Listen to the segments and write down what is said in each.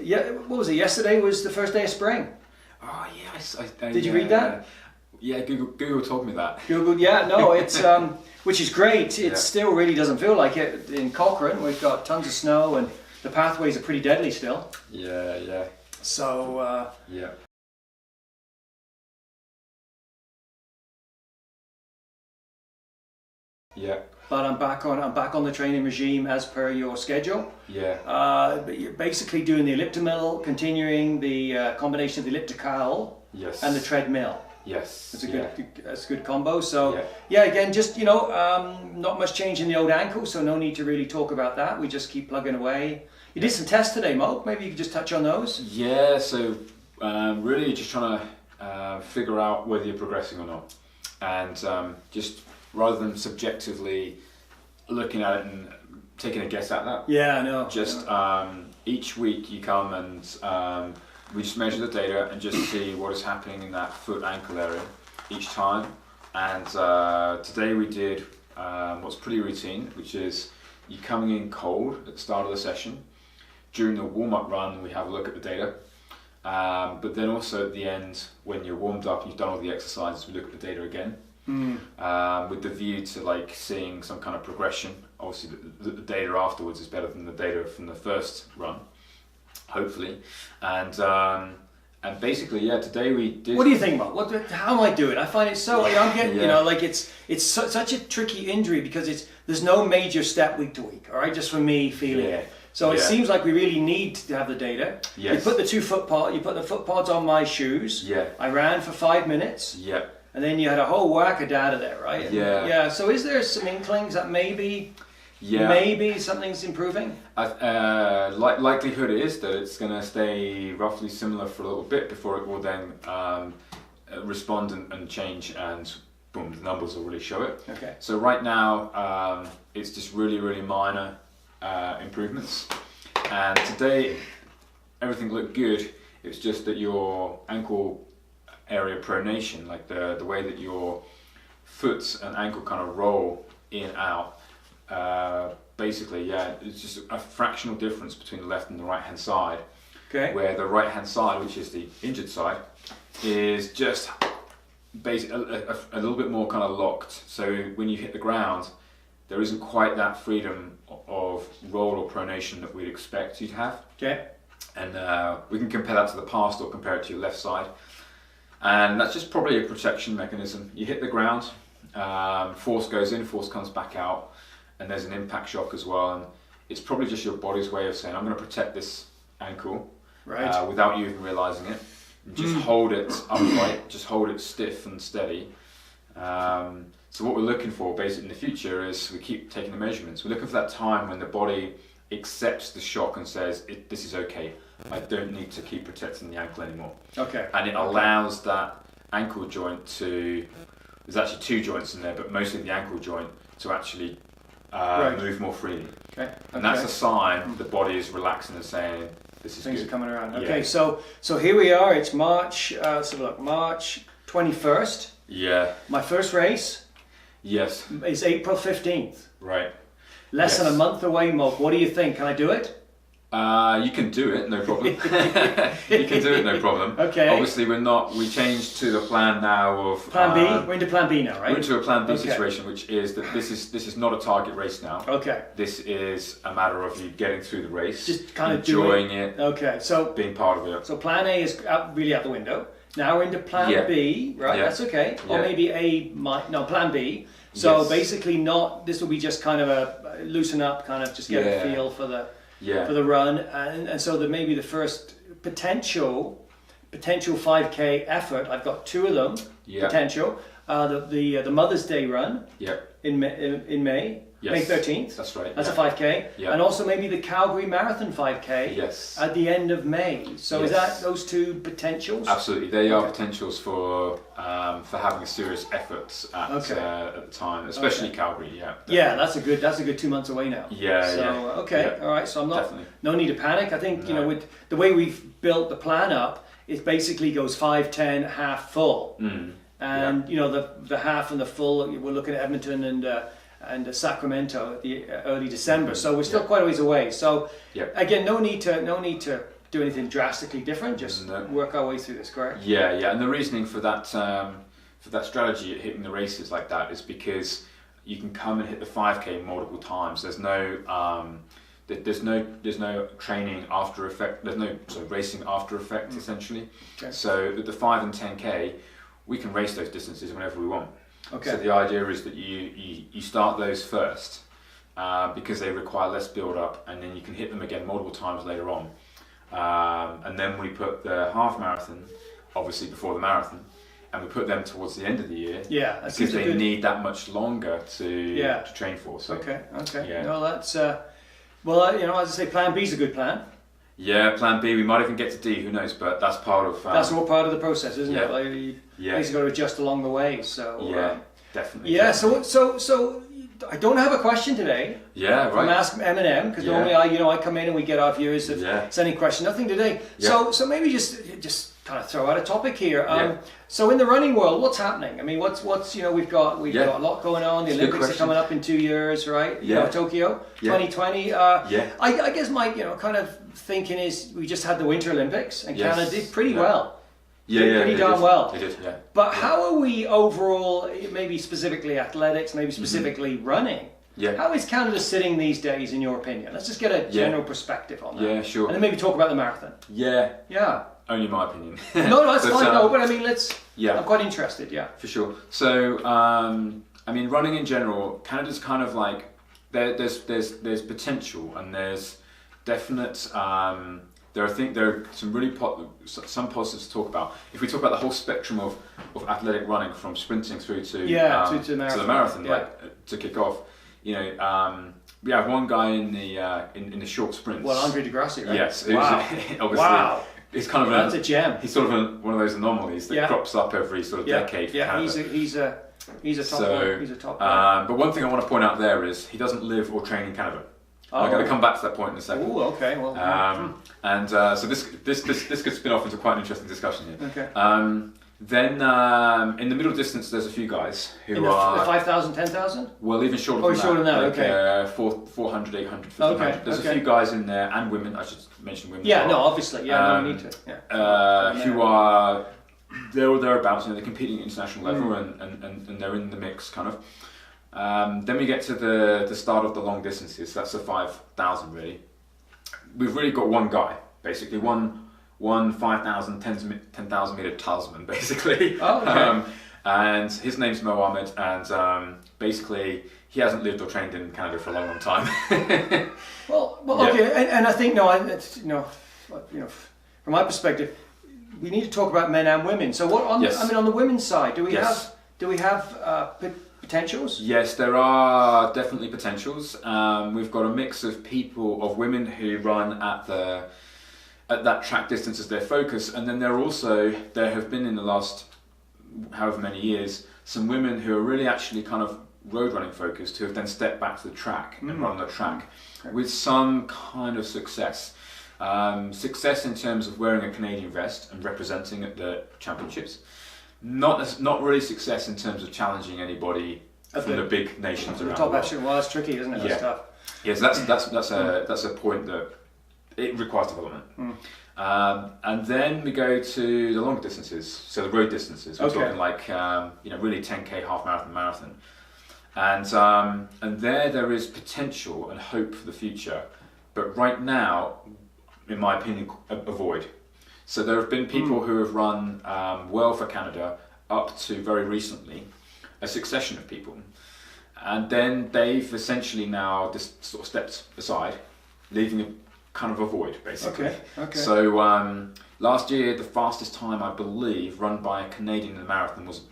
yeah, what was it? Yesterday was the first day of spring. Oh yeah, Did you read that? Yeah, Google told me that. Google, yeah, no, it's which is great. It still really doesn't feel like it in Cochrane. We've got tons of snow and the pathways are pretty deadly still. Yeah. So yeah. Yeah. But I'm back on the training regime as per your schedule. Yeah. But you're basically doing the elliptomill, continuing the combination of the elliptical and the treadmill. Yes. It's a good combo. So yeah, again, just not much change in the old ankle, so no need to really talk about that. We just keep plugging away. You did some tests today, Malc. Maybe you could just touch on those. Yeah. So really, just trying to figure out whether you're progressing or not, and just rather than subjectively looking at it and taking a guess at that. Yeah, I know. Just each week you come and we just measure the data and just see what is happening in that foot ankle area each time. And today we did what's pretty routine, which is you coming in cold at the start of the session. During the warm-up run, we have a look at the data. But then also at the end, when you're warmed up and you've done all the exercises, we look at the data again. With the view to seeing some kind of progression. Obviously the data afterwards is better than the data from the first run, hopefully. And basically, today we did. What do you think about how am I doing? I find it so I'm getting it's such a tricky injury because there's no major step week to week. All right, just for me feeling it. So it seems like we really need to have the data. Yes. You put the foot pods on my shoes. Yeah. I ran for 5 minutes. Yeah. And then you had a whole whack of data there, right? Yeah. So is there some inklings that maybe something's improving? Likelihood is that it's going to stay roughly similar for a little bit before it will then respond and change, and boom, the numbers will really show it. Okay. So right now it's just really, really minor improvements. And today everything looked good. It's just that your ankle area pronation, like the way that your foot and ankle kind of roll in and out, basically it's just a fractional difference between the left and the right hand side. Okay. Where the right hand side, which is the injured side, is just basically a little bit more kind of locked. So when you hit the ground, there isn't quite that freedom of roll or pronation that we'd expect you to have. Okay. And we can compare that to the past or compare it to your left side. And that's just probably a protection mechanism. You hit the ground, force goes in, force comes back out, and there's an impact shock as well. And it's probably just your body's way of saying, I'm going to protect this ankle, without you even realizing it. And just hold it upright, just hold it stiff and steady. So what we're looking for basically in the future is we keep taking the measurements. We're looking for that time when the body accepts the shock and says, this is okay. I don't need to keep protecting the ankle anymore. Okay. And it allows that ankle joint there's actually two joints in there, but mostly the ankle joint to actually move more freely. Okay. And that's a sign the body is relaxing and saying, this is Things good. are coming around. Okay, so here we are. It's March. Let's have a look. March 21st. Yeah. My first race. Yes. Is April 15th. Right. Less than a month away, Malc. What do you think? Can I do it? You can do it, no problem. You can do it, no problem. Okay. Obviously, we changed to the plan now of Plan B. We're into Plan B now, right? We're into a Plan B situation, which is that this is not a target race now. Okay. This is a matter of you getting through the race, just kind of enjoying it. Okay, so being part of it. So Plan A is really out the window. Now we're into Plan B, right? That's okay. Or maybe Plan B. So basically, this will be just kind of a loosen up, kind of just get a feel for the run, and so that maybe the first potential 5K effort. I've got two of them potential. The Mother's Day run in May. May 13th. That's right. That's a 5K. Yeah. And also maybe the Calgary Marathon 5K at the end of May. So is that those two potentials? Absolutely. They are potentials for having a serious effort at the time, especially Calgary. Yeah. Definitely. Yeah, that's a good 2 months away now. All right. So no need to panic. I think with the way we've built the plan up, it basically goes 5, 10, half full. And the half and the full, we're looking at Edmonton and Sacramento at the early December, so we're still quite a ways away. So again, no need to do anything drastically different. Just work our way through this, correct? Yeah, and the reasoning for that strategy at hitting the races like that is because you can come and hit the 5K multiple times. There's no training after effect. There's no racing after effect essentially. Okay. So at the 5 and 10K, we can race those distances whenever we want. Okay. So the idea is that you start those first because they require less build up, and then you can hit them again multiple times later on. And then we put the half marathon, obviously before the marathon, and we put them towards the end of the year. Yeah, because they need that much longer to train for. So, okay. Yeah. No, that's well, you know, as I say, Plan B is a good plan. Yeah, Plan B. We might even get to D. Who knows? But that's part of. That's all part of the process, isn't it? Like you basically got to adjust along the way. So definitely. Yeah. Definitely. So I don't have a question today. Yeah, right. I'm asking M&M because normally I come in and we get our viewers sending questions. Nothing today. Yeah. So maybe just kind of throw out a topic here. So in the running world, what's happening? I mean, what's we've got a lot going on. The Olympics are coming up in 2 years, right? Tokyo 2020. I guess my kind of thinking is we just had the Winter Olympics and Canada did pretty well. Pretty darn well. They did, yeah. But how are we overall, maybe specifically athletics, maybe specifically running? Yeah. How is Canada sitting these days, in your opinion? Let's just get a general perspective on that. Yeah, sure. And then maybe talk about the marathon. Yeah. Only my opinion. No, that's fine. No, but I mean, I'm quite interested. Yeah. For sure. So, I mean, running in general, Canada's kind of like there's potential and there's definite. There are some really some positives to talk about. If we talk about the whole spectrum of athletic running, from sprinting through to the marathon, like to kick off, we have one guy in the short sprints. Well, Andre de Grassi, right? Yes. Wow. Obviously, wow. It's kind of that's a gem. He's sort of one of those anomalies that crops up every sort of decade. Yeah, he's a top one. He's a top one. But one thing I want to point out there is he doesn't live or train in Canada. I'm going to come back to that point in a second. Oh, okay. Well, and so this could spin off into quite an interesting discussion here. Okay. Then in the middle distance, there's a few guys who are 5,000, 10,000. Well, even shorter than that. Okay. 400, 800, 1500. There's a few guys in there, and women. I should mention women. Yeah, no, obviously. Yeah, no, we need to. Yeah. Who are there or thereabouts? They're competing at international level, and they're in the mix, kind of. Then we get to the start of the long distances. That's the 5,000 really. We've really got one guy, basically one 5,000, 10,000 meter talisman, basically. Oh, okay. And his name's Mo Ahmed, and basically he hasn't lived or trained in Canada for a long, long time. well, okay, and I think from my perspective, we need to talk about men and women. So what on the women's side, do we have potentials? Yes, there are definitely potentials. We've got a mix of women who run at that track distance as their focus, and then there have been in the last however many years some women who are really actually kind of road running focused, who have then stepped back to the track and run the track with some kind of success. Success in terms of wearing a Canadian vest and representing at the championships. Not really success in terms of challenging anybody from the big nations around the world. Well, that's tricky, isn't it? That's tough. Yes, that's a point that it requires development. And then we go to the longer distances, so the road distances. We're talking like really 10K, half marathon, and there is potential and hope for the future, but right now, in my opinion, a void. So there have been people who have run well for Canada up to very recently, a succession of people, and then they've essentially now just sort of stepped aside, leaving a kind of a void, basically. Okay. So last year, the fastest time I believe run by a Canadian in the marathon was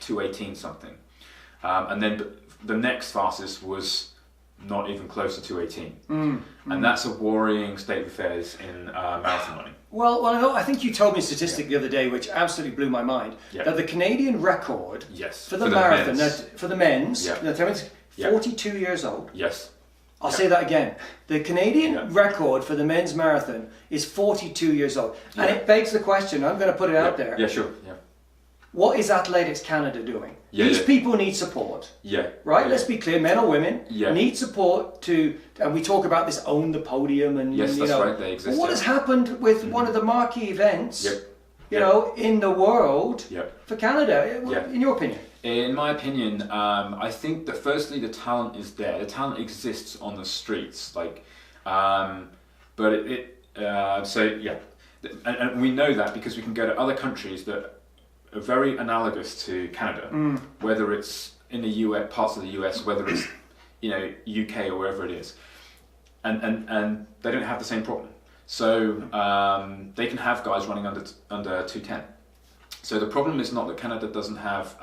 2:18 something, and then the next fastest was not even close to 2:18, and that's a worrying state of affairs in marathon running. Well, I think you told me a statistic the other day which absolutely blew my mind. That the Canadian record for the marathon, for the men's, 42 years old. Yes. I'll say that again. The Canadian record for the men's marathon is 42 years old. And it begs the question, I'm going to put it out there. Yeah, sure. Yeah. what is Athletics Canada doing? These people need support. Yeah. Right? Let's be clear, men or women need support to, and we talk about this own the podium and yes, that's right, they exist. What has happened with one of the marquee events, you know, in the world for Canada, in your opinion? In my opinion, I think that firstly the talent is there. The talent exists on the streets, like, but and we know that because we can go to other countries that are very analogous to Canada, whether it's in the US, parts of the US, whether it's, you know, UK or wherever it is, and they don't have the same problem. So they can have guys running under 210. So the problem is not that Canada doesn't have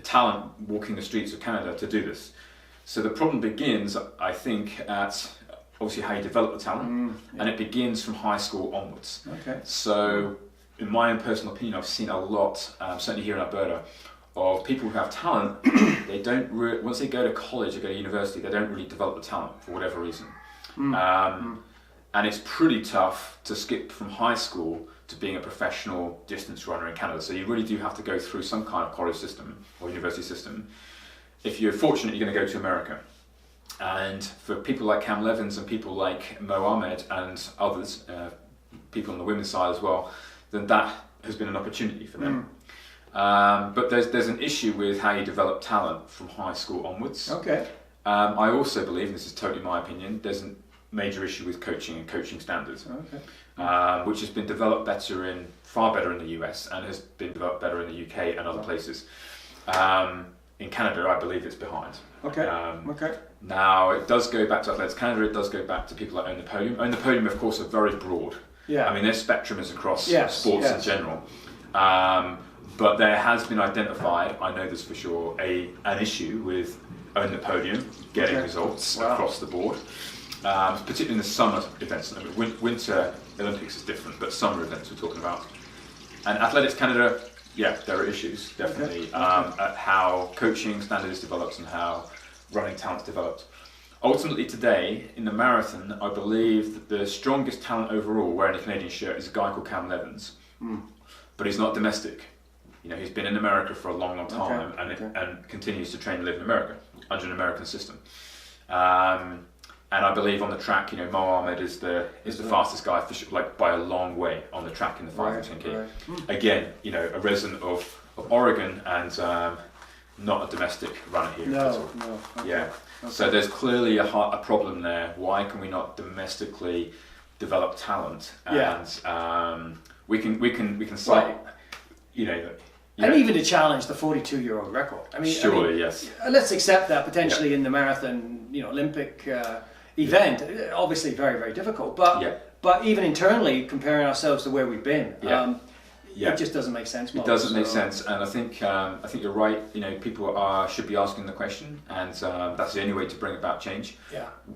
talent walking the streets of Canada to do this. So the problem begins, I think, at obviously how you develop the talent, and it begins from high school onwards. Okay. So in my own personal opinion, I've seen a lot, certainly here in Alberta, of people who have talent. They don't once they go to college or go to university, they don't really develop the talent for whatever reason. And it's pretty tough to skip from high school to being a professional distance runner in Canada. So you really do have to go through some kind of college system or university system. If you're fortunate, you're going to go to America. And for people like Cam Levins and people like Mo Ahmed and others, people on the women's side as well, then that has been an opportunity for them. But there's an issue with how you develop talent from high school onwards. Okay. I also believe, and this is totally my opinion, there's a major issue with coaching and coaching standards, which has been developed far better in the US and has been developed better in the UK and other places. In Canada, I believe it's behind. Okay. Now, it does go back to Athletics Canada, it does go back to people like Own the Podium. Own the Podium, of course, are very broad. I mean, their spectrum is across sports in general. But there has been identified, I know this for sure, an issue with Own the Podium getting results across the board. Particularly in the summer events. I mean, Winter Olympics is different, but summer events we're talking about. And Athletics Canada, there are issues, definitely, at how coaching standards develops and how running talent's developed. Ultimately today, in the marathon, I believe that the strongest talent overall wearing a Canadian shirt is a guy called Cam Levins. But he's not domestic. You know, he's been in America for a long, long time and continues to train and live in America under an American system. And I believe on the track, you know, Mo Ahmed is the fastest guy, like by a long way on the track in the 5 and 10K. Again, you know, a resident of Oregon and not a domestic runner here. No. Okay. So there's clearly a problem there. Why can we not domestically develop talent? And we can cite, you know. And even to challenge the 42-year-old record. I mean, surely, yes. Let's accept that potentially in the marathon, you know, Olympic event. Obviously, very, very difficult. But even internally, comparing ourselves to where we've been, it just doesn't make sense. It doesn't make sense, and I think you're right. You know, people should be asking the question, and that's the only way to bring about change.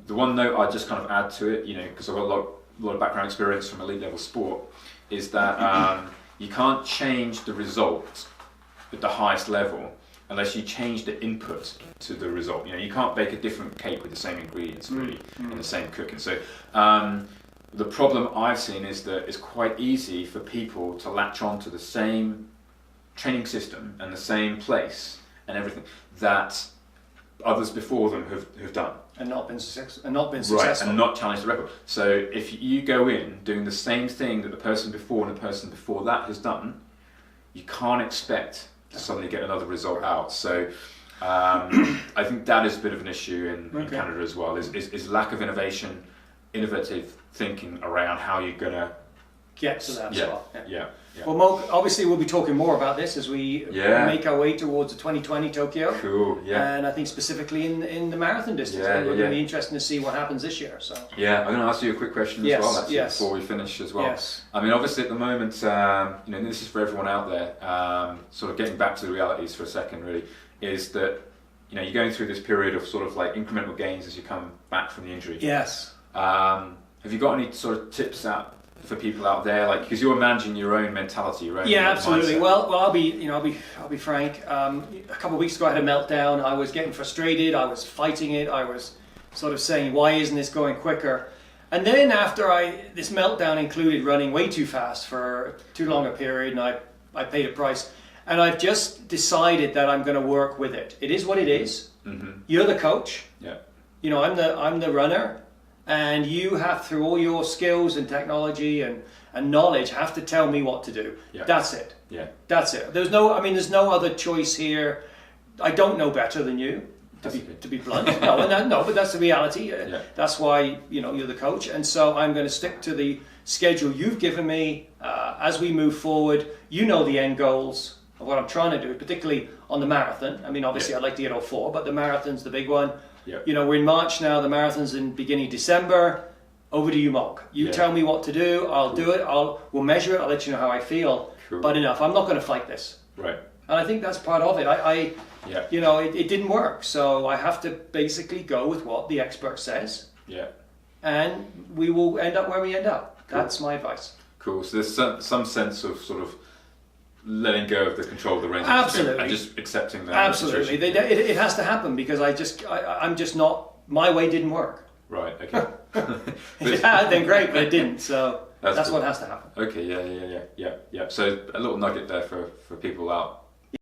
The one note I just kind of add to it, you know, because I've got a lot of background experience from elite level sport, is that you can't change the result at the highest level unless you change the input to the result. You know, you can't bake a different cake with the same ingredients really in the same cooking. So the problem I've seen is that it's quite easy for people to latch on to the same training system and the same place and everything that others before them have done. And not been successful. Right, and not challenge the record. So if you go in doing the same thing that the person before and the person before that has done, you can't expect to suddenly get another result out. So I think that is a bit of an issue in Canada as well, is lack of innovative thinking around how you're going to get to that spot. Yeah. Well, Malc, obviously we'll be talking more about this as we make our way towards the 2020 Tokyo. Cool, And I think specifically in the marathon distance. It's going to be interesting to see what happens this year. So. Yeah, I'm going to ask you a quick question as well, actually, before we finish as well. I mean, obviously at the moment, you know, this is for everyone out there, sort of getting back to the realities for a second really, is that, you know, you're going through this period of sort of like incremental gains as you come back from the injury. Have you got any sort of tips out for people out there, like, because you're managing your own mentality, right? Absolutely. Well, I'll be frank. A couple of weeks ago, I had a meltdown. I was getting frustrated. I was fighting it. I was sort of saying, "Why isn't this going quicker?" And then after this meltdown included running way too fast for too long a period, and I I paid a price, and I've just decided that I'm going to work with it. It is what it is. You're the coach. Yeah. You know, I'm the runner, and you have, through all your skills and technology and knowledge, have to tell me what to do. Yeah. That's it. Yeah. That's it. There's no other choice here. I don't know better than you, to be blunt. But that's the reality. Yeah. That's why, you know, you're the coach, and so I'm going to stick to the schedule you've given me as we move forward. You know the end goals of what I'm trying to do, particularly on the marathon. I mean, obviously, I'd like to get all 4, but the marathon's the big one. Yeah. You know, we're in March now. The marathon's in beginning December. Over to you, Malc. You tell me what to do. I'll do it. We'll measure it. I'll let you know how I feel. Cool. But enough. I'm not going to fight this. Right. And I think that's part of it. You know, it didn't work. So I have to basically go with what the expert says. Yeah. And we will end up where we end up. Cool. That's my advice. Cool. So there's some sense of sort of letting go of the control of the reins. Absolutely. And just accepting that. Absolutely. It has to happen, because I'm just not, my way didn't work. Right, okay. If it had, then great, but it didn't. So that's cool. what has to happen. Okay, yeah. So a little nugget there for people out